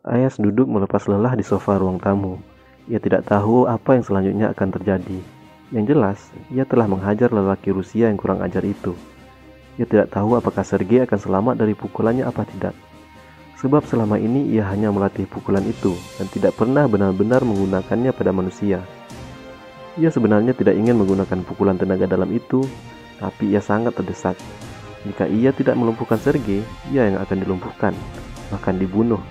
Ayas duduk melepas lelah di sofa ruang tamu. Ia tidak tahu apa yang selanjutnya akan terjadi. Yang jelas, ia telah menghajar lelaki Rusia yang kurang ajar itu. Ia tidak tahu apakah Sergei akan selamat dari pukulannya apa tidak. Sebab selama ini ia hanya melatih pukulan itu dan tidak pernah benar-benar menggunakannya pada manusia. Ia sebenarnya tidak ingin menggunakan pukulan tenaga dalam itu, tapi ia sangat terdesak. Jika ia tidak melumpuhkan Sergei, ia yang akan dilumpuhkan, bahkan dibunuh.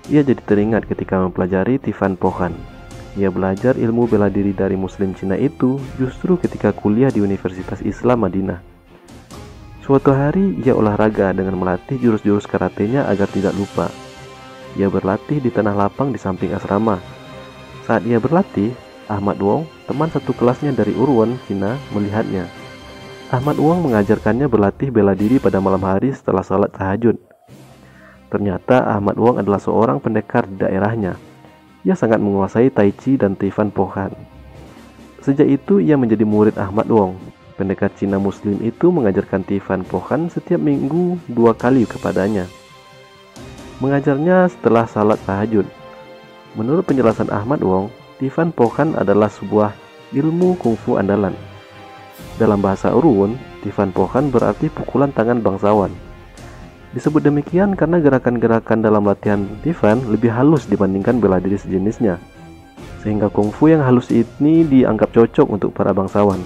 Ia jadi teringat ketika mempelajari Tifan Pohan. Ia belajar ilmu bela diri dari Muslim Cina itu justru ketika kuliah di Universitas Islam Madinah. Suatu hari ia olahraga dengan melatih jurus-jurus karatenya agar tidak lupa. Ia berlatih di tanah lapang di samping asrama. Saat ia berlatih, Ahmad Wong, teman satu kelasnya dari Urwon, Cina, melihatnya. Ahmad Wong mengajarkannya berlatih bela diri pada malam hari setelah salat tahajud. Ternyata Ahmad Wong adalah seorang pendekar di daerahnya. Ia sangat menguasai Tai Chi dan Tifan Pohan. Sejak itu ia menjadi murid Ahmad Wong. Pendekar Cina Muslim itu mengajarkan Tifan Pohan setiap minggu 2 kali kepadanya. Mengajarnya setelah salat tahajud. Menurut penjelasan Ahmad Wong, Tifan Pohan adalah sebuah ilmu kungfu andalan. Dalam bahasa Urwon, Tifan Pohan berarti pukulan tangan bangsawan. Disebut demikian karena gerakan-gerakan dalam latihan Tifan lebih halus dibandingkan bela diri sejenisnya, sehingga kungfu yang halus ini dianggap cocok untuk para bangsawan.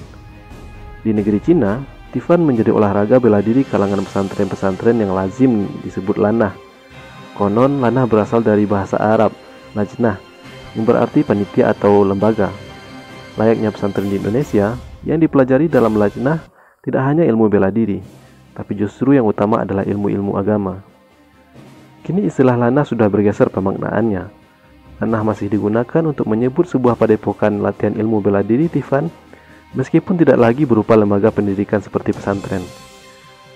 Di negeri Cina, Tifan menjadi olahraga bela diri kalangan pesantren-pesantren yang lazim disebut lanah. Konon lanah berasal dari bahasa Arab lajnah, yang berarti panitia atau lembaga. Layaknya pesantren di Indonesia, yang dipelajari dalam lajnah tidak hanya ilmu bela diri, tapi justru yang utama adalah ilmu-ilmu agama. Kini istilah lanah sudah bergeser pemaknaannya. Lanah masih digunakan untuk menyebut sebuah padepokan latihan ilmu bela diri Tifan, meskipun tidak lagi berupa lembaga pendidikan seperti pesantren.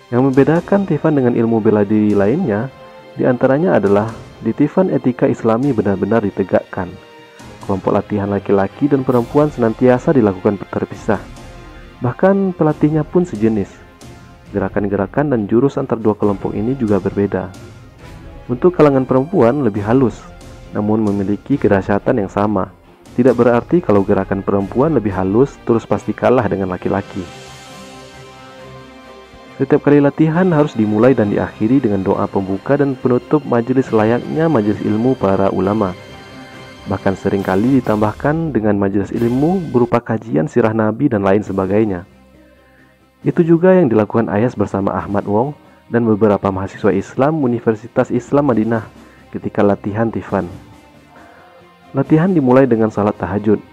Yang membedakan Tifan dengan ilmu bela diri lainnya, diantaranya adalah di Tifan etika Islami benar-benar ditegakkan. Kelompok latihan laki-laki dan perempuan senantiasa dilakukan terpisah. Bahkan pelatihnya pun sejenis. Gerakan-gerakan dan jurus antar dua kelompok ini juga berbeda. Untuk kalangan perempuan lebih halus, namun memiliki kedahsyatan yang sama. Tidak berarti kalau gerakan perempuan lebih halus terus pasti kalah dengan laki-laki. Setiap kali latihan harus dimulai dan diakhiri dengan doa pembuka dan penutup majelis layaknya majelis ilmu para ulama. Bahkan seringkali ditambahkan dengan majelis ilmu berupa kajian sirah Nabi dan lain sebagainya. Itu juga yang dilakukan Ayas bersama Ahmad Wong dan beberapa mahasiswa Islam Universitas Islam Madinah ketika latihan Tifan. Latihan dimulai dengan salat tahajud,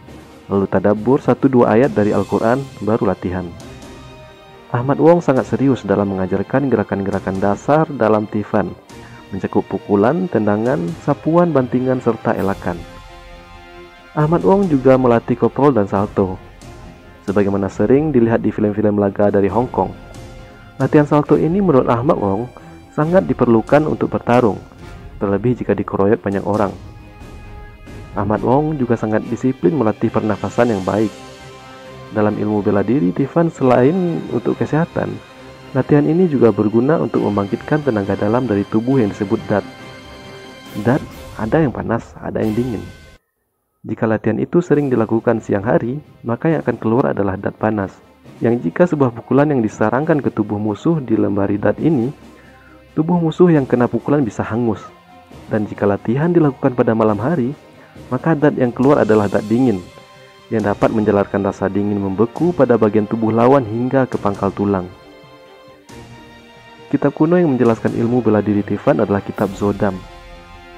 lalu tadabbur 1-2 ayat dari Al-Quran, baru latihan. Ahmad Wong sangat serius dalam mengajarkan gerakan-gerakan dasar dalam Tifan, mencakup pukulan, tendangan, sapuan, bantingan, serta elakan. Ahmad Wong juga melatih koprol dan salto, sebagaimana sering dilihat di film-film laga dari Hong Kong. Latihan salto ini menurut Ahmad Wong sangat diperlukan untuk bertarung, terlebih jika dikeroyok banyak orang. Ahmad Wong juga sangat disiplin melatih pernafasan yang baik. Dalam ilmu bela diri Tifan selain untuk kesehatan, latihan ini juga berguna untuk membangkitkan tenaga dalam dari tubuh yang disebut dat. Dat ada yang panas, ada yang dingin. Jika latihan itu sering dilakukan siang hari, maka yang akan keluar adalah dat panas. Yang jika sebuah pukulan yang disarangkan ke tubuh musuh dilembari dat ini, tubuh musuh yang kena pukulan bisa hangus. Dan jika latihan dilakukan pada malam hari, maka dat yang keluar adalah dat dingin, yang dapat menjalarkan rasa dingin membeku pada bagian tubuh lawan hingga ke pangkal tulang. Kitab kuno yang menjelaskan ilmu bela diri Tifan adalah kitab Zodam.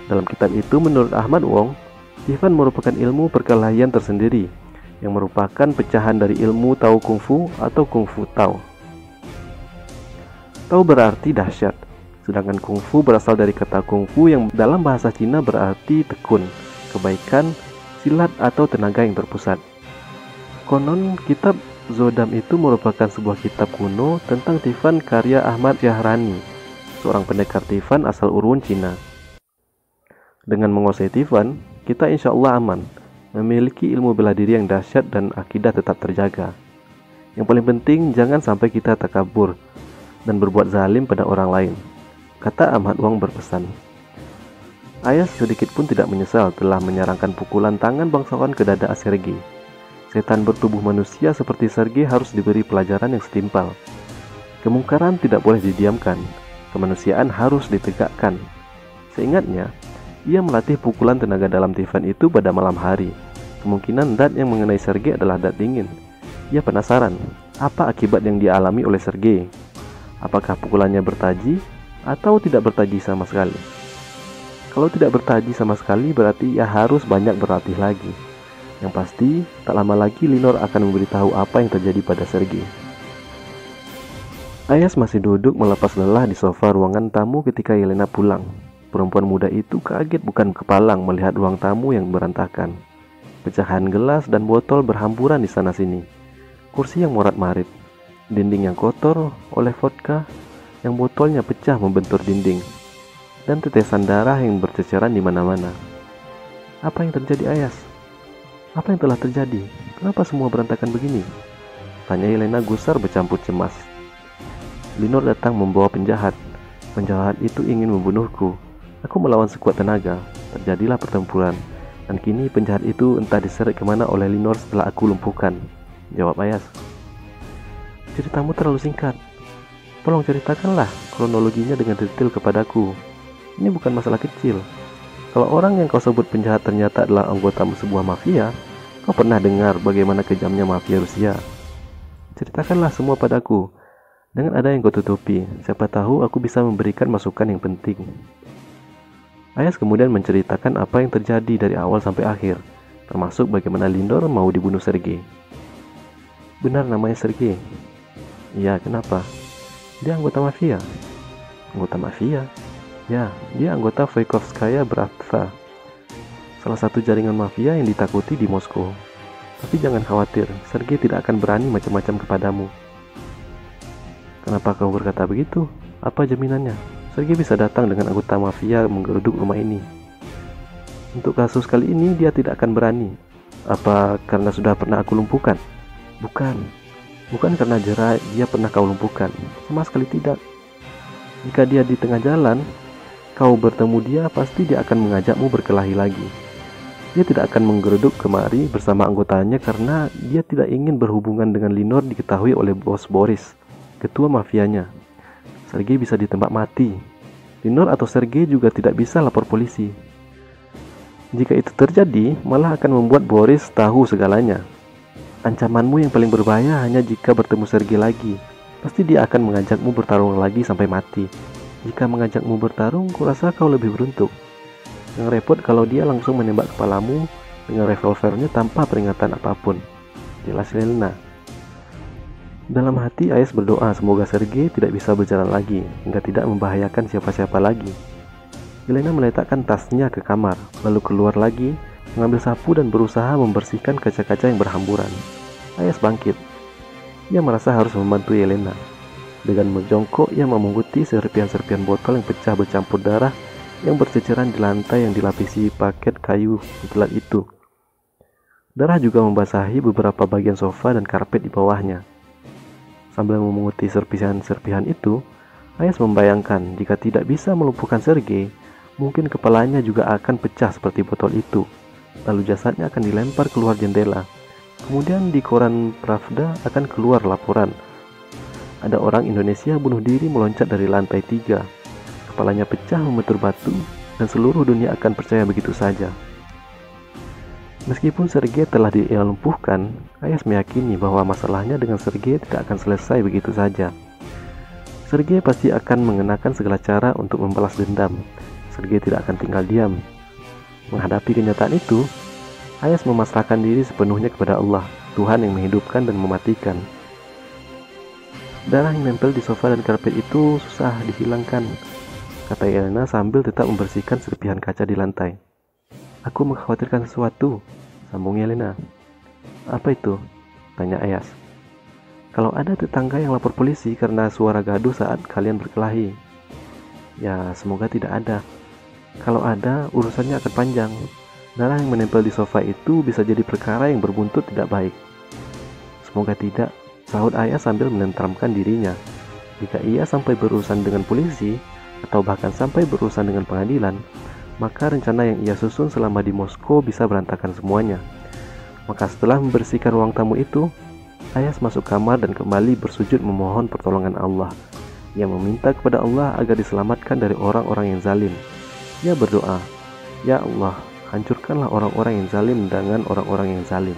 Dalam kitab itu menurut Ahmad Wong, Tifan merupakan ilmu perkelahian tersendiri yang merupakan pecahan dari ilmu Tao Kungfu atau Kungfu Tao. Tao berarti dahsyat, sedangkan Kungfu berasal dari kata Kungfu yang dalam bahasa Cina berarti tekun, kebaikan, silat atau tenaga yang terpusat. Konon kitab Zodam itu merupakan sebuah kitab kuno tentang Tifan karya Ahmad Syahrani, seorang pendekar Tifan asal Urwon, Cina. Dengan menguasai Tifan, kita insya Allah aman, memiliki ilmu bela diri yang dahsyat dan akidah tetap terjaga. Yang paling penting jangan sampai kita takabur dan berbuat zalim pada orang lain, kata Ahmad Wong berpesan. Ayas sedikit pun tidak menyesal telah menyarankan pukulan tangan bangsawan ke dada Sergei. Setan bertubuh manusia seperti Sergei harus diberi pelajaran yang setimpal. Kemungkaran tidak boleh didiamkan, kemanusiaan harus ditegakkan. Seingatnya, ia melatih pukulan tenaga dalam Tivan itu pada malam hari. Kemungkinan dat yang mengenai Sergei adalah dat dingin. Ia penasaran, apa akibat yang dialami oleh Sergei? Apakah pukulannya bertaji atau tidak bertaji sama sekali? Kalau tidak bertaji sama sekali berarti ia harus banyak berlatih lagi. Yang pasti, tak lama lagi Linor akan memberitahu apa yang terjadi pada Sergei. Ayas masih duduk melepas lelah di sofa ruangan tamu ketika Yelena pulang. Perempuan muda itu kaget bukan kepalang melihat ruang tamu yang berantakan. Pecahan gelas dan botol berhamburan di sana-sini. Kursi yang morat-marit, dinding yang kotor oleh vodka, yang botolnya pecah membentur dinding, dan tetesan darah yang berceceran di mana-mana. Apa yang terjadi, Ayas? Apa yang telah terjadi? Kenapa semua berantakan begini? Tanya Yelena gusar bercampur cemas. Linor datang membawa penjahat. Penjahat itu ingin membunuhku. Aku melawan sekuat tenaga. Terjadilah pertempuran. Dan kini penjahat itu entah diseret kemana oleh Linor setelah aku lumpuhkan. Jawab Ayas. Ceritamu terlalu singkat. Tolong ceritakanlah kronologinya dengan detail kepadaku. Ini bukan masalah kecil. Kalau orang yang kau sebut penjahat ternyata adalah anggota sebuah mafia, kau pernah dengar bagaimana kejamnya mafia Rusia? Ceritakanlah semua padaku. Dengan ada yang kau tutupi, siapa tahu aku bisa memberikan masukan yang penting. Ayas kemudian menceritakan apa yang terjadi dari awal sampai akhir, termasuk bagaimana Linor mau dibunuh Sergei. Benar namanya Sergei? Iya, kenapa? Dia anggota mafia. Anggota mafia? Ya, dia anggota Vykovskaya Bratva, salah satu jaringan mafia yang ditakuti di Moskow. Tapi jangan khawatir, Sergei tidak akan berani macam-macam kepadamu. Kenapa kau berkata begitu? Apa jaminannya? Sergei bisa datang dengan anggota mafia menggeruduk rumah ini. Untuk kasus kali ini dia tidak akan berani. Apa karena sudah pernah aku lumpuhkan? Bukan karena dia pernah kau lumpuhkan. Sama sekali tidak. Jika dia di tengah jalan, kau bertemu dia, pasti dia akan mengajakmu berkelahi lagi. Dia tidak akan menggeruduk kemari bersama anggotanya karena dia tidak ingin berhubungan dengan Linor diketahui oleh bos Boris, ketua mafianya. Sergei bisa ditembak mati. Linor atau Sergei juga tidak bisa lapor polisi. Jika itu terjadi, malah akan membuat Boris tahu segalanya. Ancamanmu yang paling berbahaya hanya jika bertemu Sergei lagi. Pasti dia akan mengajakmu bertarung lagi sampai mati. Jika mengajakmu bertarung, kurasa kau lebih beruntung. Yang repot kalau dia langsung menembak kepalamu dengan revolvernya tanpa peringatan apapun. Jelas Yelena. Dalam hati Ayas berdoa semoga Sergei tidak bisa berjalan lagi hingga tidak membahayakan siapa-siapa lagi. Yelena meletakkan tasnya ke kamar, lalu keluar lagi, mengambil sapu dan berusaha membersihkan kaca-kaca yang berhamburan. Ayas bangkit. Ia merasa harus membantu Yelena. Dengan menjongkok, ia memunguti serpihan-serpihan botol yang pecah bercampur darah yang berceceran di lantai yang dilapisi paket kayu bulat itu. Darah juga membasahi beberapa bagian sofa dan karpet di bawahnya. Sambil memunguti serpihan-serpihan itu, Ayas membayangkan jika tidak bisa melumpuhkan Sergei, mungkin kepalanya juga akan pecah seperti botol itu. Lalu jasadnya akan dilempar keluar jendela. Kemudian di koran Pravda akan keluar laporan. Ada orang Indonesia bunuh diri meloncat dari lantai 3. Kepalanya pecah membentur batu dan seluruh dunia akan percaya begitu saja. Meskipun Sergei telah dilumpuhkan, Ayas meyakini bahwa masalahnya dengan Sergei tidak akan selesai begitu saja. Sergei pasti akan mengenakan segala cara untuk membalas dendam. Sergei tidak akan tinggal diam. Menghadapi kenyataan itu, Ayas memasrahkan diri sepenuhnya kepada Allah, Tuhan yang menghidupkan dan mematikan. Darah yang nempel di sofa dan karpet itu susah dihilangkan, kata Yelena sambil tetap membersihkan serpihan kaca di lantai. Aku mengkhawatirkan sesuatu, sambung Yelena. Apa itu? Tanya Ayas. Kalau ada tetangga yang lapor polisi karena suara gaduh saat kalian berkelahi. Ya, semoga tidak ada. Kalau ada, urusannya akan panjang. Darah yang menempel di sofa itu bisa jadi perkara yang berbuntut tidak baik. Semoga tidak, sahut Ayas sambil menenteramkan dirinya. Jika ia sampai berurusan dengan polisi, atau bahkan sampai berurusan dengan pengadilan, maka rencana yang ia susun selama di Moskow bisa berantakan semuanya. Maka setelah membersihkan ruang tamu itu, Ayas masuk kamar dan kembali bersujud memohon pertolongan Allah. Ia meminta kepada Allah agar diselamatkan dari orang-orang yang zalim. Ia berdoa, "Ya Allah, hancurkanlah orang-orang yang zalim dengan orang-orang yang zalim."